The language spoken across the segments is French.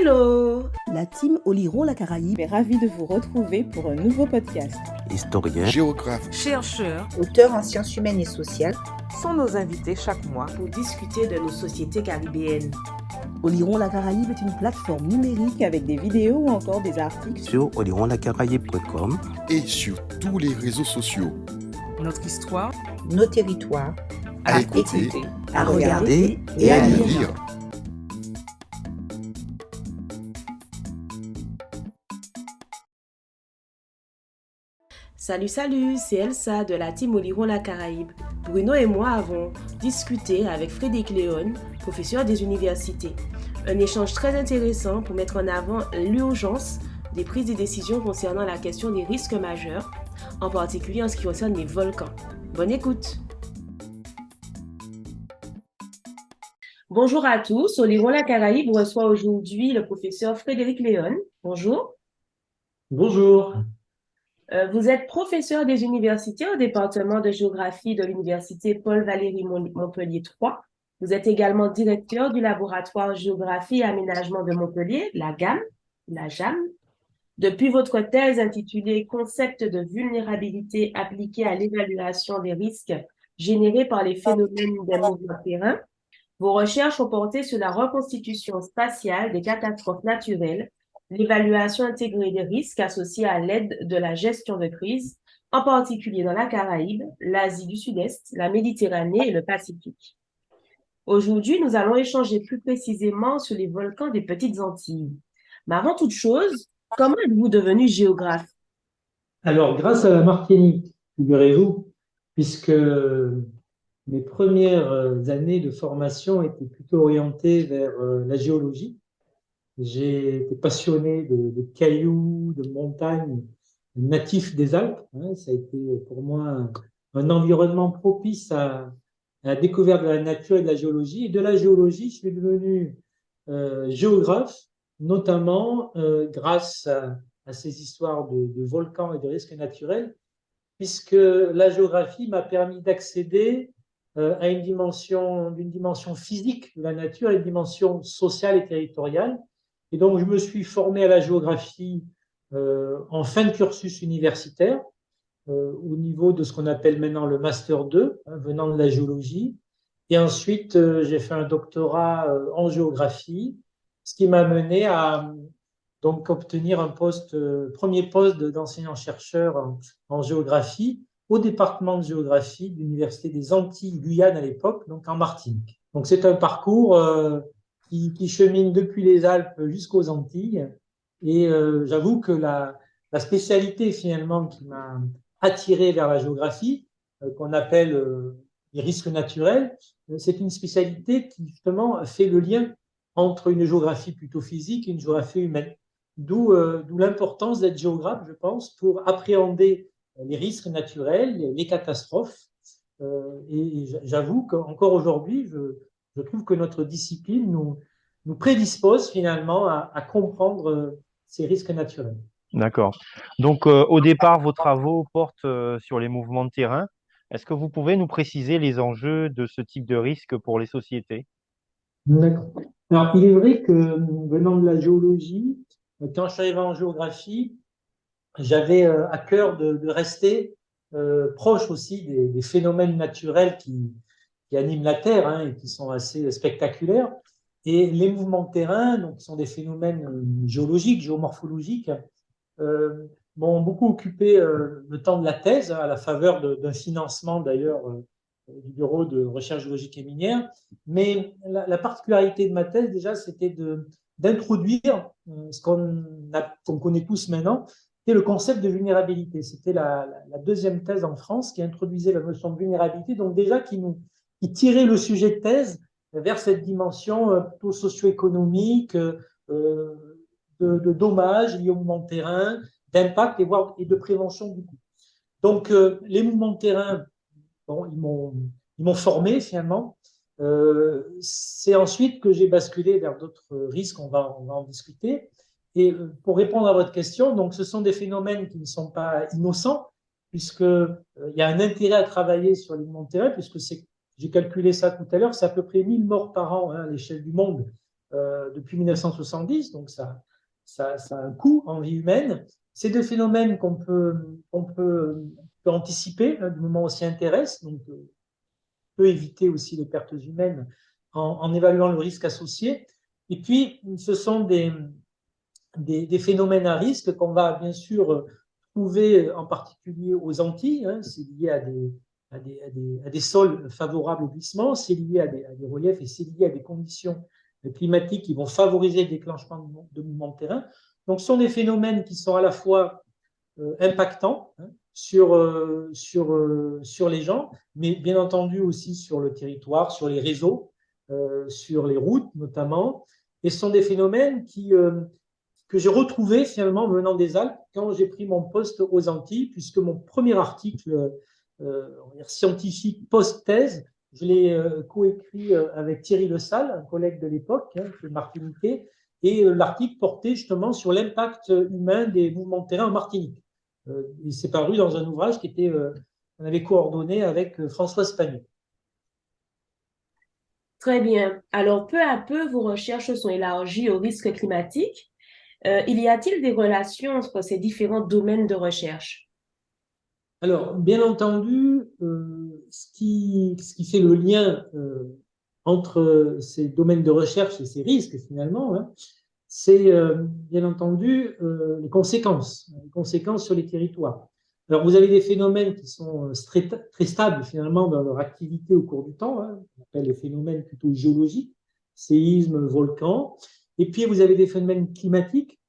Hello! La team Oliron la Caraïbe est ravie de vous retrouver pour un nouveau podcast. Historien, géographe, Chercheurs, auteurs en sciences humaines et sociales sont nos invités chaque mois pour discuter de nos sociétés caribéennes. Oliron la Caraïbe est une plateforme numérique avec des vidéos ou encore des articles sur olironlacaraïbe.com et sur tous les réseaux sociaux. Notre histoire, nos territoires, à écouter, à regarder et à lire. Salut, c'est Elsa de la team Oliron la Caraïbe. Bruno et moi avons discuté avec Frédéric Léon, professeur des universités. Un échange très intéressant pour mettre en avant l'urgence des prises de décisions concernant la question des risques majeurs, en particulier en ce qui concerne les volcans. Bonne écoute! Bonjour à tous, Oliron la Caraïbe reçoit aujourd'hui le professeur Frédéric Léon. Bonjour. Bonjour. Vous êtes professeur des universités au département de géographie de l'université Paul-Valéry Montpellier 3. Vous êtes également directeur du laboratoire géographie et aménagement de Montpellier, la GAM. Depuis votre thèse intitulée Concept de vulnérabilité appliquée à l'évaluation des risques générés par les phénomènes des mouvements de terrain, vos recherches ont porté sur la reconstitution spatiale des catastrophes naturelles, l'évaluation intégrée des risques associés à l'aide de la gestion de crise, en particulier dans la Caraïbe, l'Asie du Sud-Est, la Méditerranée et le Pacifique. Aujourd'hui, nous allons échanger plus précisément sur les volcans des Petites Antilles. Mais avant toute chose, comment êtes-vous devenu géographe? Alors, grâce à la Martinique, figurez-vous, puisque mes premières années de formation étaient plutôt orientées vers la géologie. J'ai été passionné de cailloux, de montagnes natifs des Alpes. Ça a été pour moi un environnement propice à la découverte de la nature et de la géologie. Et de la géologie, je suis devenu géographe, notamment grâce à ces histoires de volcans et de risques naturels, puisque la géographie m'a permis d'accéder à une dimension physique de la nature, à une dimension sociale et territoriale. Et donc, je me suis formé à la géographie en fin de cursus universitaire, au niveau de ce qu'on appelle maintenant le Master 2, venant de la géologie. Et ensuite, j'ai fait un doctorat en géographie, ce qui m'a mené à donc obtenir un premier poste d'enseignant-chercheur en géographie au département de géographie de l'Université des Antilles Guyane à l'époque, donc en Martinique. Donc, c'est un parcours qui chemine depuis les Alpes jusqu'aux Antilles. Et j'avoue que la spécialité finalement qui m'a attiré vers la géographie, qu'on appelle les risques naturels, c'est une spécialité qui justement fait le lien entre une géographie plutôt physique et une géographie humaine. D'où l'importance d'être géographe, je pense, pour appréhender les risques naturels, les catastrophes. Et j'avoue qu'encore aujourd'hui, je trouve que notre discipline nous prédispose finalement à comprendre ces risques naturels. D'accord. Donc, au départ, vos travaux portent sur les mouvements de terrain. Est-ce que vous pouvez nous préciser les enjeux de ce type de risque pour les sociétés? D'accord. Alors, il est vrai que venant de la géologie, quand je suis arrivé en géographie, j'avais à cœur de rester proche aussi des phénomènes naturels qui animent la Terre et qui sont assez spectaculaires. Et les mouvements de terrain, donc, qui sont des phénomènes géologiques, géomorphologiques, m'ont beaucoup occupé le temps de la thèse, à la faveur d'un financement d'ailleurs du Bureau de recherche géologique et minière. Mais la particularité de ma thèse, déjà, c'était d'introduire ce qu'on connaît tous maintenant, c'est le concept de vulnérabilité. C'était la deuxième thèse en France qui introduisait la notion de vulnérabilité, donc déjà qui tirait le sujet de thèse vers cette dimension plutôt socio-économique, de dommages liés aux mouvements de terrain, d'impact et de prévention du coup. Donc, les mouvements de terrain, bon, ils m'ont formé finalement. C'est ensuite que j'ai basculé vers d'autres risques, on va en discuter. Et pour répondre à votre question, donc ce sont des phénomènes qui ne sont pas innocents, puisque il y a un intérêt à travailler sur les mouvements de terrain, puisque j'ai calculé ça tout à l'heure, c'est à peu près 1000 morts par an à l'échelle du monde depuis 1970, donc ça a un coût en vie humaine. C'est des phénomènes qu'on peut anticiper du moment où on s'y intéresse, donc on peut éviter aussi les pertes humaines en évaluant le risque associé. Et puis, ce sont des phénomènes à risque qu'on va bien sûr trouver en particulier aux Antilles. C'est lié à des sols favorables au glissement, c'est lié à des reliefs et c'est lié à des conditions climatiques qui vont favoriser le déclenchement de mouvements de terrain. Donc, ce sont des phénomènes qui sont à la fois impactants sur les gens, mais bien entendu aussi sur le territoire, sur les réseaux, sur les routes notamment. Et ce sont des phénomènes que j'ai retrouvés finalement venant des Alpes quand j'ai pris mon poste aux Antilles, puisque mon premier article on va dire scientifique post-thèse, je l'ai coécrit avec Thierry Le Salle, un collègue de l'époque, qui est martiniquais, et l'article portait justement sur l'impact humain des mouvements de terrain en Martinique. Il s'est paru dans un ouvrage qu'on avait coordonné avec Françoise Pagny. Très bien. Alors, peu à peu, vos recherches sont élargies aux risques climatiques. Il y a-t-il des relations entre ces différents domaines de recherche? Alors, bien entendu, ce qui fait le lien entre ces domaines de recherche et ces risques, finalement, c'est bien entendu les conséquences sur les territoires. Alors, vous avez des phénomènes qui sont très stables, finalement, dans leur activité au cours du temps, on appelle les phénomènes plutôt géologiques, séismes, volcans. Et puis, vous avez des phénomènes climatiques,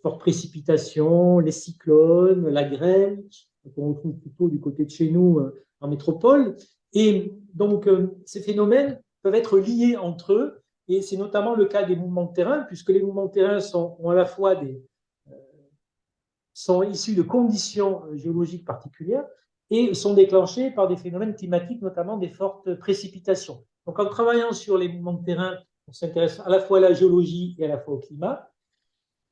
fortes précipitations, les cyclones, la grêle, qu'on retrouve plutôt du côté de chez nous en métropole. Et donc, ces phénomènes peuvent être liés entre eux, et c'est notamment le cas des mouvements de terrain, puisque les mouvements de terrain ont à la fois sont issus de conditions géologiques particulières et sont déclenchés par des phénomènes climatiques, notamment des fortes précipitations. Donc, en travaillant sur les mouvements de terrain, on s'intéresse à la fois à la géologie et à la fois au climat.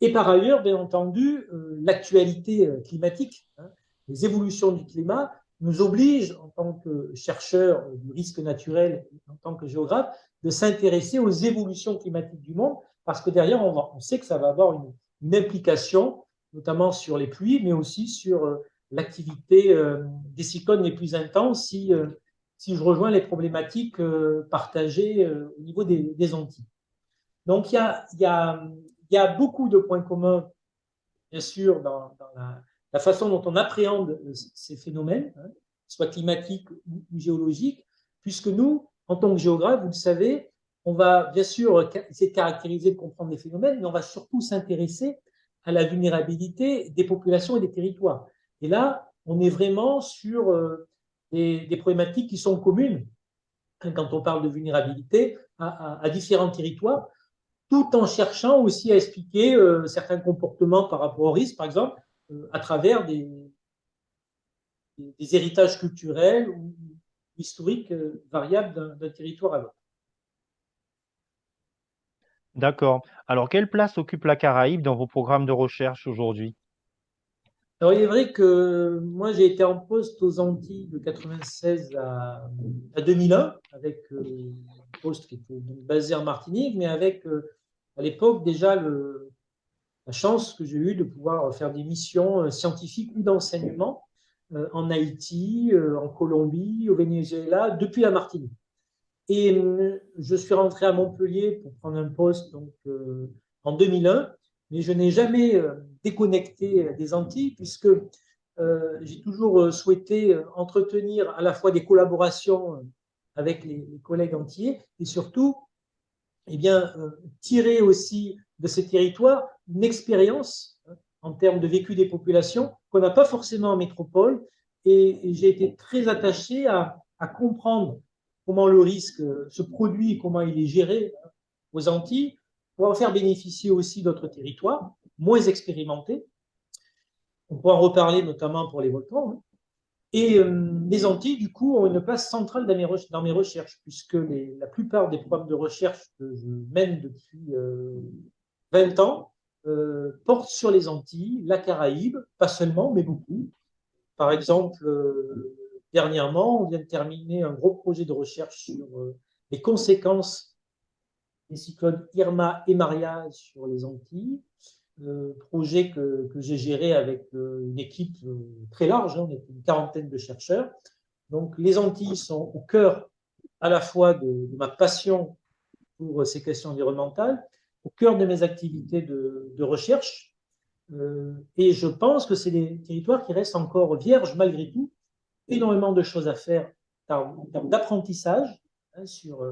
Et par ailleurs, bien entendu, l'actualité climatique, les évolutions du climat nous obligent, en tant que chercheurs du risque naturel, en tant que géographes, de s'intéresser aux évolutions climatiques du monde, parce que derrière, on sait que ça va avoir une implication, notamment sur les pluies, mais aussi sur l'activité des cyclones les plus intenses, si je rejoins les problématiques partagées au niveau des Antilles. Donc, il y a beaucoup de points communs, bien sûr, dans la façon dont on appréhende ces phénomènes, soit climatiques ou géologiques, puisque nous, en tant que géographes, vous le savez, on va bien sûr essayer de caractériser, de comprendre les phénomènes, mais on va surtout s'intéresser à la vulnérabilité des populations et des territoires. Et là, on est vraiment sur des problématiques qui sont communes, quand on parle de vulnérabilité, à différents territoires, tout en cherchant aussi à expliquer certains comportements par rapport au risque, par exemple, à travers des héritages culturels ou historiques variables d'un territoire à l'autre. D'accord. Alors, quelle place occupe la Caraïbe dans vos programmes de recherche aujourd'hui? Alors, il est vrai que moi, j'ai été en poste aux Antilles de 96 à 2001, avec un poste qui était donc basé en Martinique, mais avec, à l'époque, déjà la chance que j'ai eue de pouvoir faire des missions scientifiques ou d'enseignement en Haïti, en Colombie, au Venezuela, depuis la Martinique. Et je suis rentré à Montpellier pour prendre un poste donc, en 2001, mais je n'ai jamais déconnecté des Antilles, puisque j'ai toujours souhaité entretenir à la fois des collaborations avec les collègues antillais et surtout eh bien, tirer aussi de ces territoires une expérience en termes de vécu des populations qu'on n'a pas forcément en métropole. Et j'ai été très attaché à comprendre comment le risque se produit et comment il est géré aux Antilles, pour en faire bénéficier aussi d'autres territoires moins expérimentés. On pourra en reparler notamment pour les volcans. Et les Antilles, du coup, ont une place centrale dans mes recherches, puisque la plupart des programmes de recherche que je mène depuis 20 ans portent sur les Antilles, la Caraïbe, pas seulement, mais beaucoup. Par exemple, dernièrement, on vient de terminer un gros projet de recherche sur les conséquences les cyclones Irma et Maria sur les Antilles, projet que j'ai géré avec une équipe très large, hein, on est une quarantaine de chercheurs. Donc les Antilles sont au cœur à la fois de ma passion pour ces questions environnementales, au cœur de mes activités de recherche. Et je pense que c'est des territoires qui restent encore vierges malgré tout, énormément de choses à faire en termes d'apprentissage, hein, sur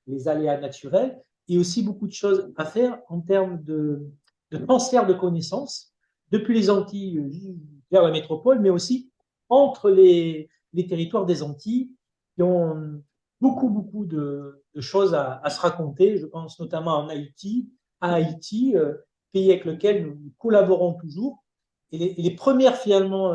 les aléas naturels, et aussi beaucoup de choses à faire en termes de transfert de connaissances depuis les Antilles vers la métropole, mais aussi entre les territoires des Antilles qui ont beaucoup de choses à se raconter. Je pense notamment à Haïti, pays avec lequel nous collaborons toujours. Et les premières, finalement,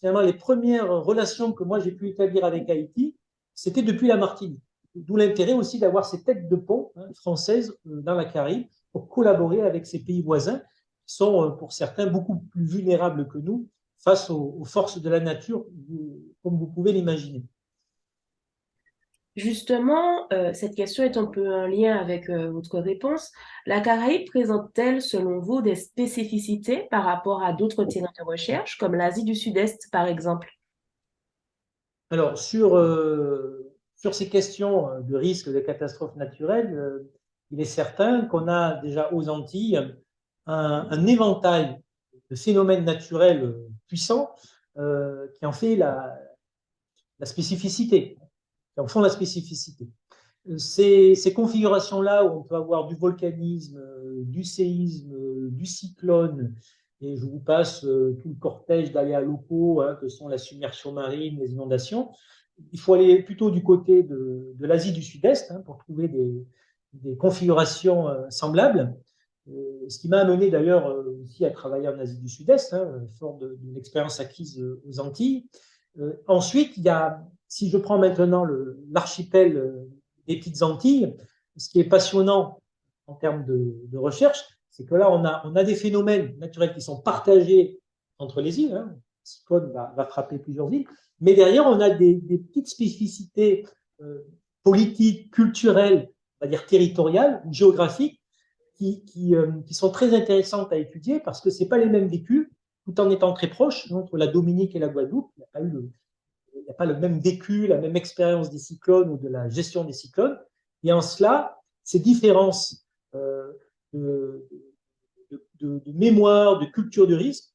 les premières relations que moi j'ai pu établir avec Haïti, c'était depuis la Martinique. D'où l'intérêt aussi d'avoir ces têtes de pont, hein, françaises dans la Caraïbe pour collaborer avec ces pays voisins qui sont pour certains beaucoup plus vulnérables que nous face aux forces de la nature, comme vous pouvez l'imaginer. Justement, cette question est un peu en lien avec votre réponse. La Caraïbe présente-t-elle, selon vous, des spécificités par rapport à d'autres terrains de recherche, comme l'Asie du Sud-Est, par exemple? Alors, sur ces questions de risque de catastrophes naturelles, il est certain qu'on a déjà aux Antilles un éventail de phénomènes naturels puissants qui en fait la spécificité, qui en font la spécificité. Ces configurations-là où on peut avoir du volcanisme, du séisme, du cyclone, et je vous passe tout le cortège d'aléas locaux, hein, que sont la submersion marine, les inondations. Il faut aller plutôt du côté de l'Asie du Sud-Est, hein, pour trouver des configurations semblables. Ce qui m'a amené d'ailleurs aussi à travailler en Asie du Sud-Est, hein, fort de l'expérience acquise aux Antilles. Ensuite, il y a, si je prends maintenant l'archipel des Petites Antilles, ce qui est passionnant en termes de recherche, c'est que là, on a des phénomènes naturels qui sont partagés entre les îles. Hein. Le cyclone va frapper plusieurs îles. Mais derrière, on a des petites spécificités politiques, culturelles, on va dire territoriales ou géographiques, qui sont très intéressantes à étudier parce que ce n'est pas les mêmes vécus, tout en étant très proches, entre la Dominique et la Guadeloupe. Il n'y a pas le même vécu, la même expérience des cyclones ou de la gestion des cyclones. Et en cela, ces différences de mémoire, de culture de risque,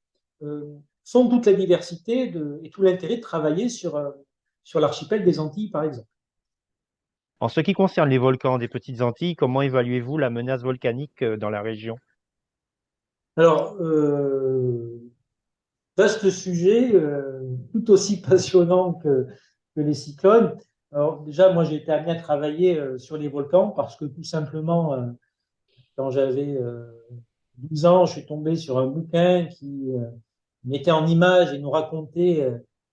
font toute la diversité et tout l'intérêt de travailler sur l'archipel des Antilles, par exemple. En ce qui concerne les volcans des Petites Antilles, comment évaluez-vous la menace volcanique dans la région? Alors, vaste sujet, tout aussi passionnant que les cyclones. Alors déjà, moi, j'ai été amené à travailler sur les volcans parce que tout simplement, quand j'avais 12 ans, je suis tombé sur un bouquin qui mettait en image et nous racontait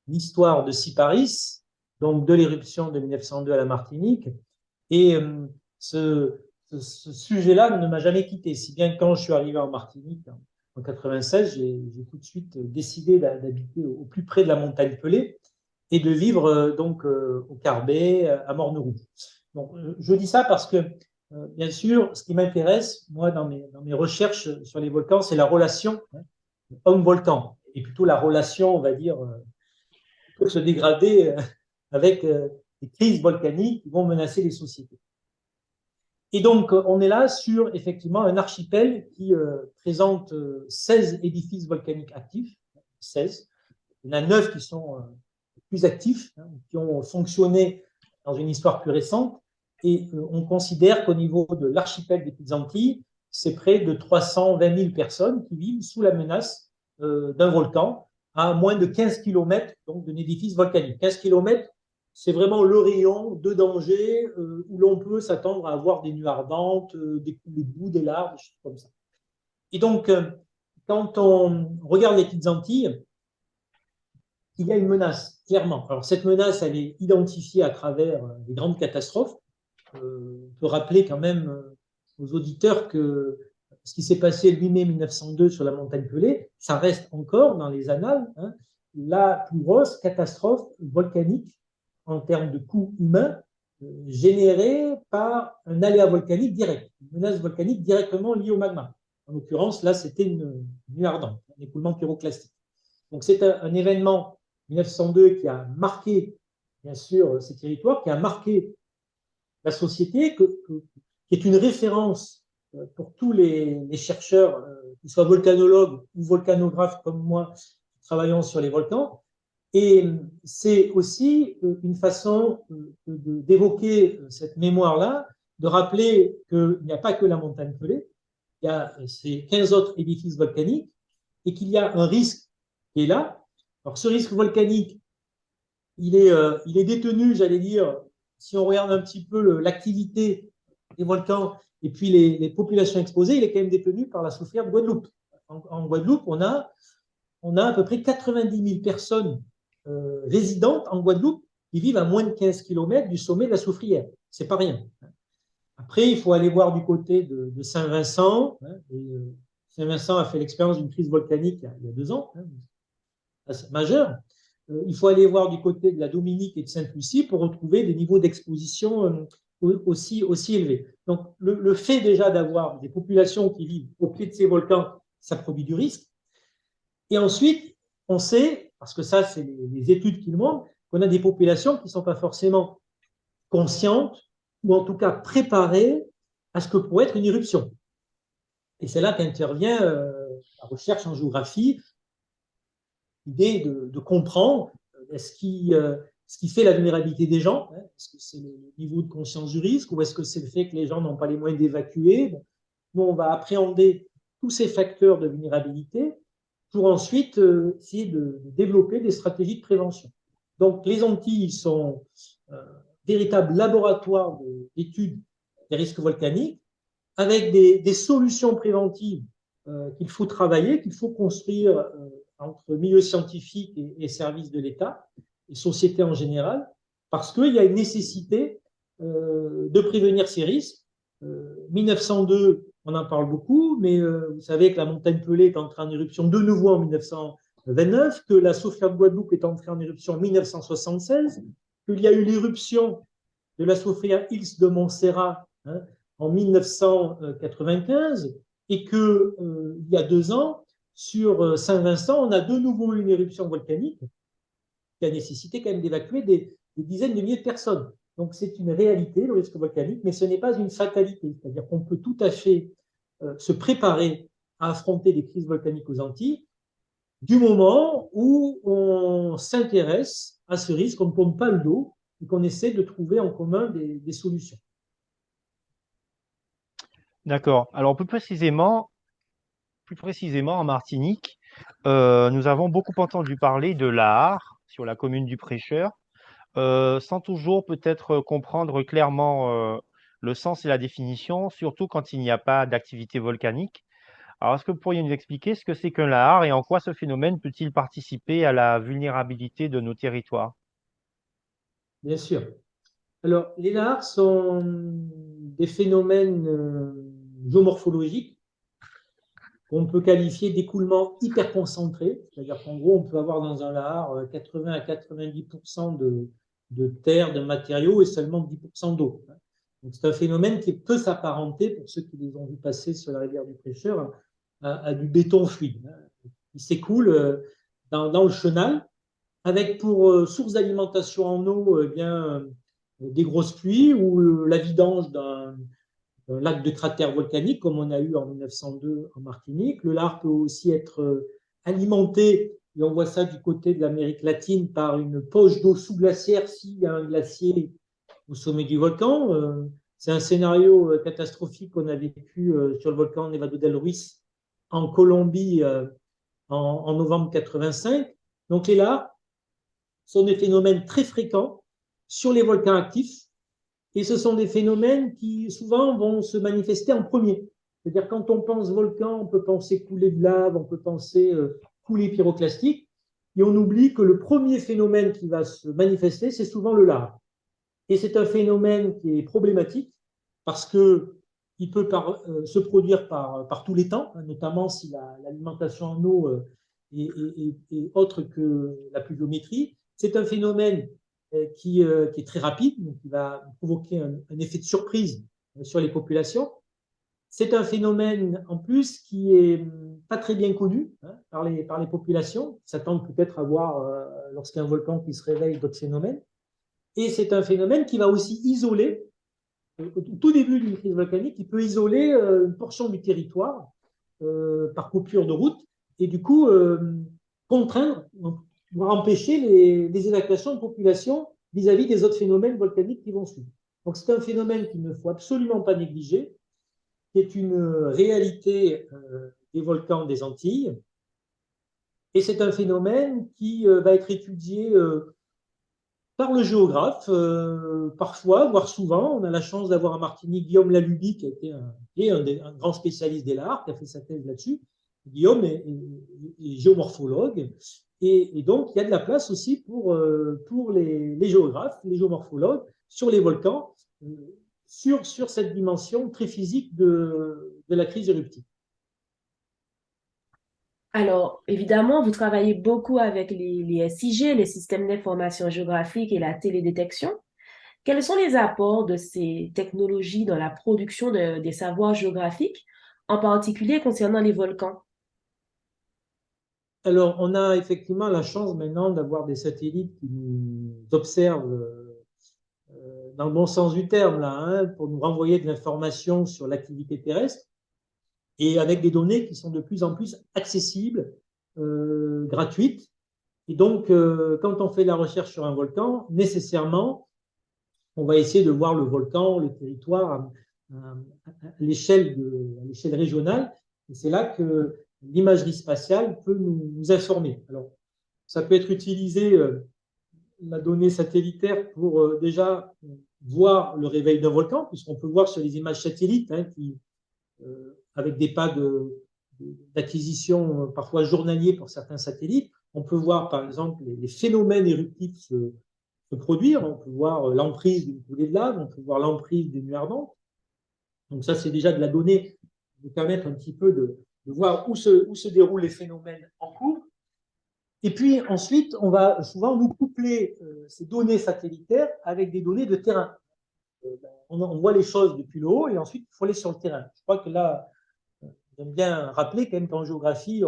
l'histoire de Syparis, donc de l'éruption de 1902 à la Martinique. Et ce sujet-là ne m'a jamais quitté, si bien que quand je suis arrivé en Martinique en 96, j'ai tout de suite décidé d'habiter au plus près de la montagne Pelée et de vivre donc au Carbet, à Morne-Rouge. Donc, je dis ça parce que, bien sûr, ce qui m'intéresse, moi, dans mes recherches sur les volcans, c'est la relation homme-volcan, et plutôt la relation, on va dire, qui peut se dégrader avec des crises volcaniques qui vont menacer les sociétés. Et donc, on est là sur, effectivement, un archipel qui présente 16 édifices volcaniques actifs, 16. Il y en a 9 qui sont plus actifs, hein, qui ont fonctionné dans une histoire plus récente. Et on considère qu'au niveau de l'archipel des Petites Antilles, c'est près de 320 000 personnes qui vivent sous la menace d'un volcan à moins de 15 km donc, d'un édifice volcanique. 15 km, c'est vraiment le rayon de danger où l'on peut s'attendre à avoir des nuits ardentes, des coulées de boue, des larves, des choses comme ça. Et donc, quand on regarde les Petites Antilles, il y a une menace, clairement. Alors, cette menace, elle est identifiée à travers les grandes catastrophes. On peut rappeler quand même aux auditeurs que ce qui s'est passé le 8 mai 1902 sur la montagne Pelée, ça reste encore dans les annales la plus grosse catastrophe volcanique en termes de coûts humains générée par un aléa volcanique direct, une menace volcanique directement liée au magma. En l'occurrence, là, c'était une nuit ardente, un écoulement pyroclastique. Donc, c'est un événement 1902 qui a marqué, bien sûr, ces territoires, qui a marqué la société, qui est une référence pour tous les chercheurs, qu'ils soient volcanologues ou volcanographes comme moi, travaillant sur les volcans. Et c'est aussi une façon d'évoquer cette mémoire-là, de rappeler qu'il n'y a pas que la montagne Pelée, il y a ces 15 autres édifices volcaniques et qu'il y a un risque qui est là. Alors, ce risque volcanique, il est détenu, j'allais dire, si on regarde un petit peu l'activité des volcans et puis les populations exposées, il est quand même détenu par la soufrière de Guadeloupe. En Guadeloupe, on a à peu près 90 000 personnes résidentes en Guadeloupe qui vivent à moins de 15 km du sommet de la soufrière. C'est pas rien. Après, il faut aller voir du côté de Saint-Vincent. Saint-Vincent a fait l'expérience d'une crise volcanique il y a 2 ans, majeure. Il faut aller voir du côté de la Dominique et de Sainte-Lucie pour retrouver des niveaux d'exposition aussi élevés. Donc, le fait déjà d'avoir des populations qui vivent au pied de ces volcans, ça produit du risque. Et ensuite, on sait, parce que ça, c'est les études qui le montrent, qu'on a des populations qui ne sont pas forcément conscientes ou en tout cas préparées à ce que pourrait être une éruption. Et c'est là qu'intervient la recherche en géographie, l'idée de comprendre ce qui fait la vulnérabilité des gens. Est-ce que c'est le niveau de conscience du risque ou est-ce que c'est le fait que les gens n'ont pas les moyens d'évacuer? Bon, nous, on va appréhender tous ces facteurs de vulnérabilité pour ensuite essayer de développer des stratégies de prévention. Donc, les Antilles sont véritables laboratoires d'études des risques volcaniques avec des solutions préventives qu'il faut travailler, qu'il faut construire entre milieux scientifiques et services de l'État et société en général, parce qu'il y a une nécessité de prévenir ces risques. 1902, on en parle beaucoup, mais vous savez que la montagne Pelée est entrée en éruption de nouveau en 1929, que la soufrière de Guadeloupe est entrée en éruption en 1976, qu'il y a eu l'éruption de la soufrière X de Montserrat en 1995, et qu'il y a 2 ans, sur Saint-Vincent, on a de nouveau eu une éruption volcanique qui a nécessité quand même d'évacuer des dizaines de milliers de personnes. Donc c'est une réalité, le risque volcanique, mais ce n'est pas une fatalité. C'est-à-dire qu'on peut tout à fait se préparer à affronter des crises volcaniques aux Antilles du moment où on s'intéresse à ce risque, on ne tourne pas le dos et qu'on essaie de trouver en commun des solutions. D'accord. Alors, plus précisément, en Martinique, nous avons beaucoup entendu parler de l'Ahar sur la commune du Prêcheur, sans toujours peut-être comprendre clairement le sens et la définition, surtout quand il n'y a pas d'activité volcanique. Alors, est-ce que vous pourriez nous expliquer ce que c'est qu'un lahar et en quoi ce phénomène peut-il participer à la vulnérabilité de nos territoires? Bien sûr. Alors, les lahars sont des phénomènes géomorphologiques qu'on peut qualifier d'écoulement hyperconcentré, c'est-à-dire qu'en gros, on peut avoir dans un lahar 80 à 90% de terre, de matériaux et seulement 10% d'eau. Donc, c'est un phénomène qui peut s'apparenter, pour ceux qui les ont vus passer sur la rivière du Prêcheur, à du béton fluide. Il s'écoule dans le chenal, avec pour source d'alimentation en eau des grosses pluies ou la vidange d'un lac de cratère volcanique, comme on a eu en 1902 en Martinique. Le lahar peut aussi être alimenté, et on voit ça du côté de l'Amérique latine, par une poche d'eau sous-glaciaire s'il y a un glacier au sommet du volcan. C'est un scénario catastrophique qu'on a vécu sur le volcan Nevado del Ruiz en Colombie en novembre 85. Donc les lahars sont des phénomènes très fréquents sur les volcans actifs et ce sont des phénomènes qui souvent vont se manifester en premier. C'est-à-dire quand on pense volcan, on peut penser coulée de lave, on peut penser coulée pyroclastique et on oublie que le premier phénomène qui va se manifester, c'est souvent le lahar. Et c'est un phénomène qui est problématique parce qu'il peut se produire par tous les temps, notamment si l'alimentation en eau est autre que la pluviométrie. C'est un phénomène qui est très rapide, donc qui va provoquer un effet de surprise sur les populations. C'est un phénomène en plus qui est pas très bien connu par les populations, qui s'attendent peut-être à voir lorsqu'il y a un volcan qui se réveille d'autres phénomènes. Et c'est un phénomène qui va aussi isoler, au tout début d'une crise volcanique, qui peut isoler une portion du territoire par coupure de route et du coup contraindre, voire empêcher les évacuations de population vis-à-vis des autres phénomènes volcaniques qui vont suivre. Donc c'est un phénomène qu'il ne faut absolument pas négliger, qui est une réalité des volcans des Antilles. Et c'est un phénomène qui va être étudié par le géographe, parfois, voire souvent. On a la chance d'avoir en Martinique Guillaume Laluby, qui est un grand spécialiste des lahars, qui a fait sa thèse là-dessus. Guillaume est géomorphologue. Et donc, il y a de la place aussi pour les géographes, les géomorphologues, sur les volcans, sur cette dimension très physique de la crise éruptive. Alors, évidemment, vous travaillez beaucoup avec les SIG, les systèmes d'information géographique et la télédétection. Quels sont les apports de ces technologies dans la production des savoirs géographiques, en particulier concernant les volcans? Alors, on a effectivement la chance maintenant d'avoir des satellites qui nous observent dans le bon sens du terme, là, pour nous renvoyer de l'information sur l'activité terrestre, et avec des données qui sont de plus en plus accessibles, gratuites. Et donc, quand on fait de la recherche sur un volcan, nécessairement, on va essayer de voir le volcan, le territoire à l'échelle régionale. Et c'est là que l'imagerie spatiale peut nous informer. Alors, ça peut être utilisé, la donnée satellitaire, pour déjà voir le réveil d'un volcan, puisqu'on peut voir sur les images satellites, avec des pas d'acquisition parfois journaliers pour certains satellites, on peut voir par exemple les phénomènes éruptifs se produire, on peut voir l'emprise d'une coulée de lave, on peut voir l'emprise des nuits ardentes. Donc ça, c'est déjà de la donnée qui nous permettre un petit peu de voir où se déroulent les phénomènes en cours. Et puis ensuite, on va souvent nous coupler ces données satellitaires avec des données de terrain. On voit les choses depuis le haut et ensuite il faut aller sur le terrain. Je crois que là, j'aime bien rappeler quand même qu'en géographie,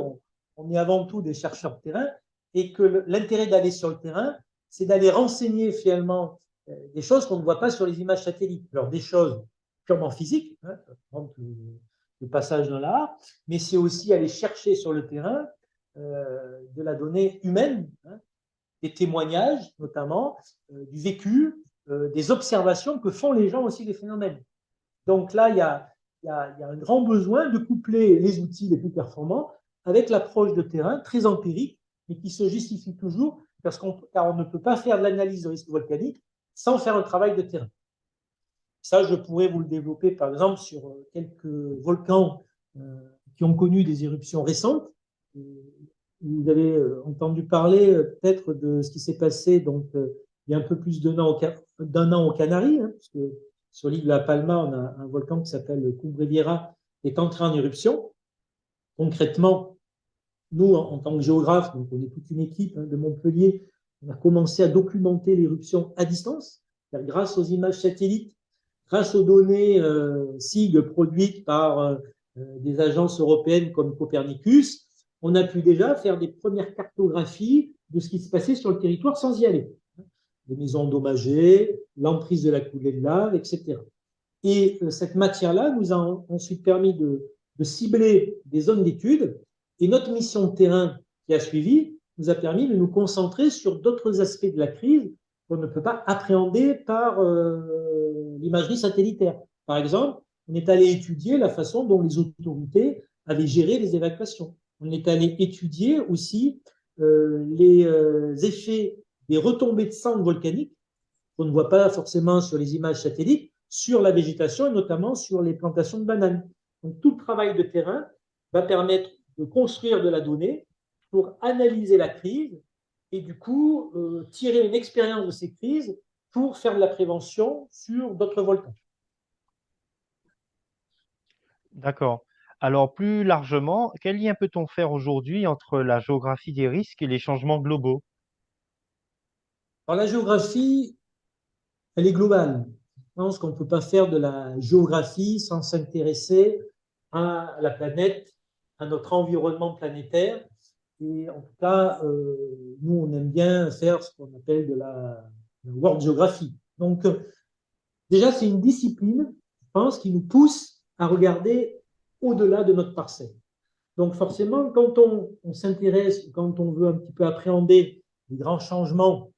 on est avant tout des chercheurs de terrain et que l'intérêt d'aller sur le terrain, c'est d'aller renseigner finalement des choses qu'on ne voit pas sur les images satellites. Alors des choses purement physiques, par exemple le passage dans l'art, mais c'est aussi aller chercher sur le terrain de la donnée humaine, des témoignages notamment, du vécu, des observations que font les gens aussi des phénomènes. Donc là, il y a un grand besoin de coupler les outils les plus performants avec l'approche de terrain très empirique, mais qui se justifie toujours car on ne peut pas faire de l'analyse de risque volcanique sans faire un travail de terrain. Ça, je pourrais vous le développer par exemple sur quelques volcans qui ont connu des éruptions récentes. Vous avez entendu parler peut-être de ce qui s'est passé donc, il y a un peu plus d'un an aux Canaries, parce que sur l'île de La Palma, on a un volcan qui s'appelle Cumbre Vieja qui est entré en éruption. Concrètement, nous, en tant que géographes, donc on est toute une équipe de Montpellier, on a commencé à documenter l'éruption à distance, grâce aux images satellites, grâce aux données SIG produites par des agences européennes comme Copernicus. On a pu déjà faire des premières cartographies de ce qui se passait sur le territoire sans y aller. Les maisons endommagées, l'emprise de la coulée de lave, etc. Et cette matière-là nous a ensuite permis de cibler des zones d'études. Et notre mission de terrain qui a suivi nous a permis de nous concentrer sur d'autres aspects de la crise qu'on ne peut pas appréhender par l'imagerie satellitaire. Par exemple, on est allé étudier la façon dont les autorités avaient géré les évacuations. On est allé étudier aussi les effets des retombées de cendres volcaniques qu'on ne voit pas forcément sur les images satellites, sur la végétation et notamment sur les plantations de bananes. Donc tout le travail de terrain va permettre de construire de la donnée pour analyser la crise et du coup tirer une expérience de ces crises pour faire de la prévention sur d'autres volcans. D'accord. Alors, plus largement, quel lien peut-on faire aujourd'hui entre la géographie des risques et les changements globaux? Alors, la géographie, elle est globale. Je pense qu'on ne peut pas faire de la géographie sans s'intéresser à la planète, à notre environnement planétaire. Et en tout cas, nous, on aime bien faire ce qu'on appelle de la world geography. Donc, déjà, c'est une discipline, je pense, qui nous pousse à regarder au-delà de notre parcelle. Donc, forcément, quand on s'intéresse, quand on veut un petit peu appréhender les grands changements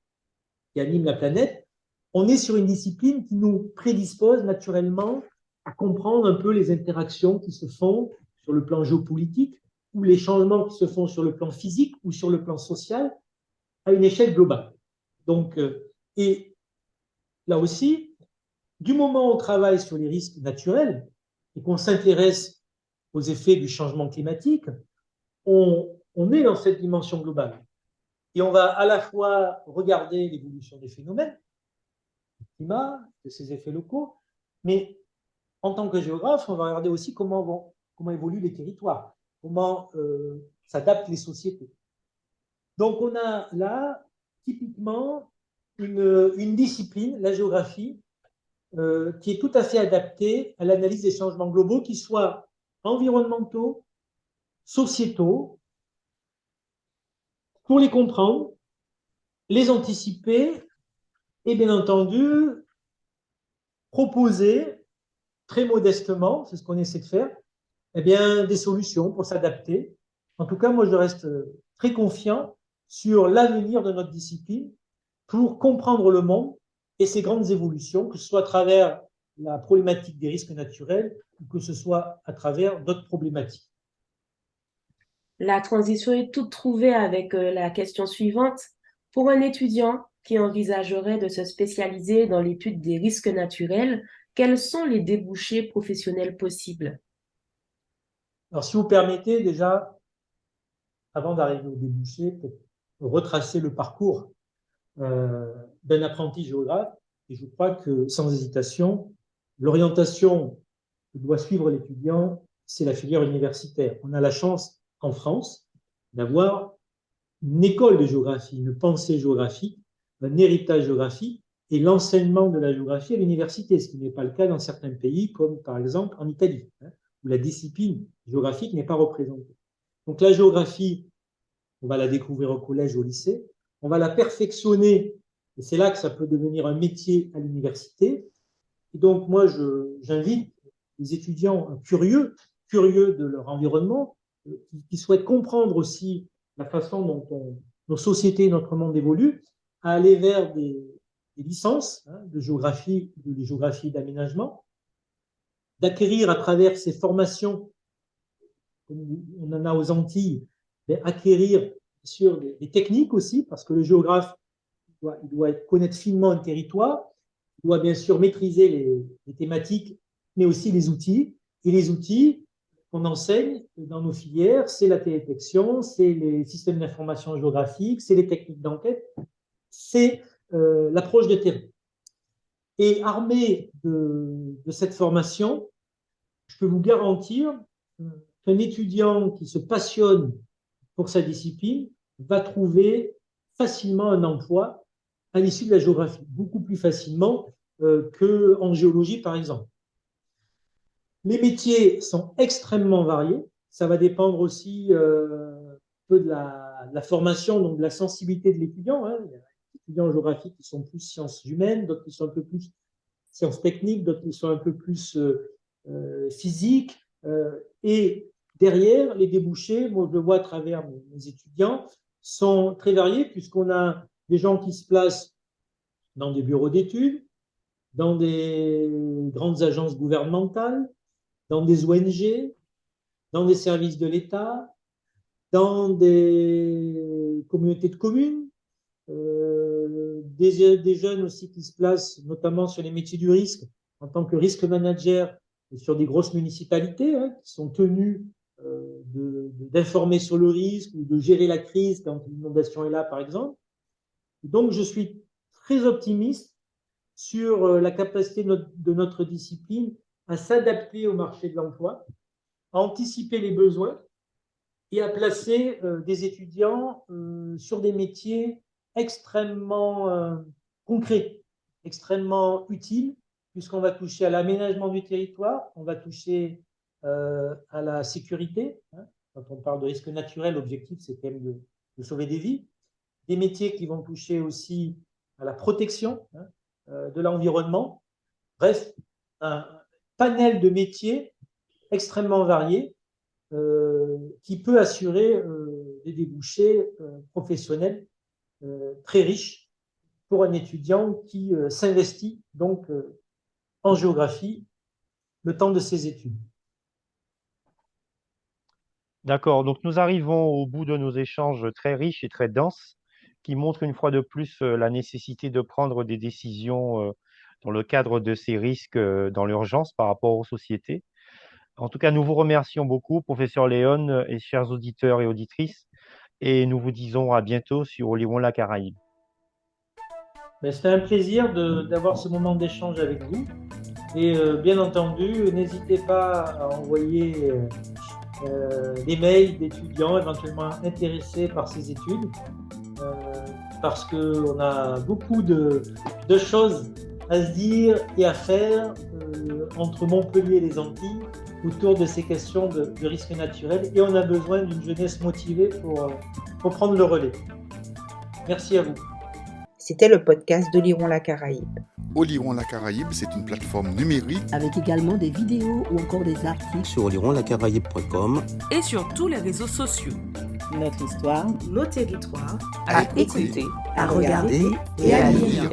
qui animent la planète, on est sur une discipline qui nous prédispose naturellement à comprendre un peu les interactions qui se font sur le plan géopolitique ou les changements qui se font sur le plan physique ou sur le plan social à une échelle globale. Donc, et là aussi, du moment où on travaille sur les risques naturels et qu'on s'intéresse aux effets du changement climatique, on est dans cette dimension globale. Et on va à la fois regarder l'évolution des phénomènes, du climat, de ces effets locaux, mais en tant que géographe, on va regarder aussi comment évoluent les territoires, comment s'adaptent les sociétés. Donc on a là, typiquement, une discipline, la géographie, qui est tout à fait adaptée à l'analyse des changements globaux, qu'ils soient environnementaux, sociétaux, pour les comprendre, les anticiper et bien entendu proposer très modestement, c'est ce qu'on essaie de faire, eh bien, des solutions pour s'adapter. En tout cas, moi, je reste très confiant sur l'avenir de notre discipline pour comprendre le monde et ses grandes évolutions, que ce soit à travers la problématique des risques naturels ou que ce soit à travers d'autres problématiques. La transition est toute trouvée avec la question suivante. Pour un étudiant qui envisagerait de se spécialiser dans l'étude des risques naturels, quels sont les débouchés professionnels possibles? Alors, si vous permettez, déjà, avant d'arriver au débouché, peut-être retracer le parcours d'un apprenti géographe. Et je crois que, sans hésitation, l'orientation que doit suivre l'étudiant, c'est la filière universitaire. On a la chance, en France, d'avoir une école de géographie, une pensée géographique, un héritage géographique et l'enseignement de la géographie à l'université, ce qui n'est pas le cas dans certains pays, comme par exemple en Italie, où la discipline géographique n'est pas représentée. Donc la géographie, on va la découvrir au collège, au lycée, on va la perfectionner, et c'est là que ça peut devenir un métier à l'université. Et donc moi, j'invite les étudiants curieux de leur environnement, qui souhaitent comprendre aussi la façon dont nos sociétés, notre monde évolue, à aller vers des licences de géographie, de géographie d'aménagement, d'acquérir à travers ces formations, comme on en a aux Antilles, acquérir sur des techniques aussi, parce que le géographe, il doit connaître finement un territoire, il doit bien sûr maîtriser les thématiques, mais aussi les outils. Et les outils qu'on enseigne dans nos filières, c'est la télédétection, c'est les systèmes d'information géographique, c'est les techniques d'enquête, c'est l'approche de terrain. Et armé de cette formation, je peux vous garantir qu'un étudiant qui se passionne pour sa discipline va trouver facilement un emploi à l'issue de la géographie, beaucoup plus facilement qu'en géologie, par exemple. Les métiers sont extrêmement variés. Ça va dépendre aussi un peu de la formation, donc de la sensibilité de l'étudiant. Il y a des étudiants en géographie qui sont plus sciences humaines, d'autres qui sont un peu plus sciences techniques, d'autres qui sont un peu plus physiques. Et derrière, les débouchés, moi je le vois à travers mes étudiants, sont très variés puisqu'on a des gens qui se placent dans des bureaux d'études, dans des grandes agences gouvernementales, dans des ONG, dans des services de l'État, dans des communautés de communes, des jeunes aussi qui se placent notamment sur les métiers du risque en tant que risque manager sur des grosses municipalités qui sont tenues d'informer sur le risque ou de gérer la crise quand l'inondation est là, par exemple. Donc, je suis très optimiste sur la capacité de notre discipline à s'adapter au marché de l'emploi, à anticiper les besoins et à placer des étudiants sur des métiers extrêmement concret, extrêmement utile, puisqu'on va toucher à l'aménagement du territoire, on va toucher à la sécurité. Quand on parle de risque naturel, l'objectif, c'est quand même de sauver des vies. Des métiers qui vont toucher aussi à la protection de l'environnement. Bref, un panel de métiers extrêmement variés qui peut assurer des débouchés professionnels très riches pour un étudiant qui s'investit donc en géographie le temps de ses études. D'accord, donc nous arrivons au bout de nos échanges très riches et très denses qui montrent une fois de plus la nécessité de prendre des décisions dans le cadre de ces risques dans l'urgence par rapport aux sociétés. En tout cas, nous vous remercions beaucoup, professeur Léon et chers auditeurs et auditrices, et nous vous disons à bientôt sur Oliron la Caraïbe. C'était un plaisir d'avoir ce moment d'échange avec vous. Et bien entendu, n'hésitez pas à envoyer des mails d'étudiants éventuellement intéressés par ces études, parce qu'on a beaucoup de choses à se dire et à faire entre Montpellier et les Antilles autour de ces questions de risques naturels, et on a besoin d'une jeunesse motivée pour prendre le relais. Merci à vous. C'était le podcast d'Oliron la Caraïbe. Oliron la Caraïbe, c'est une plateforme numérique avec également des vidéos ou encore des articles sur olironlacaraïbe.com et sur tous les réseaux sociaux. Notre histoire, Nos territoires À écouter, à regarder et à lire.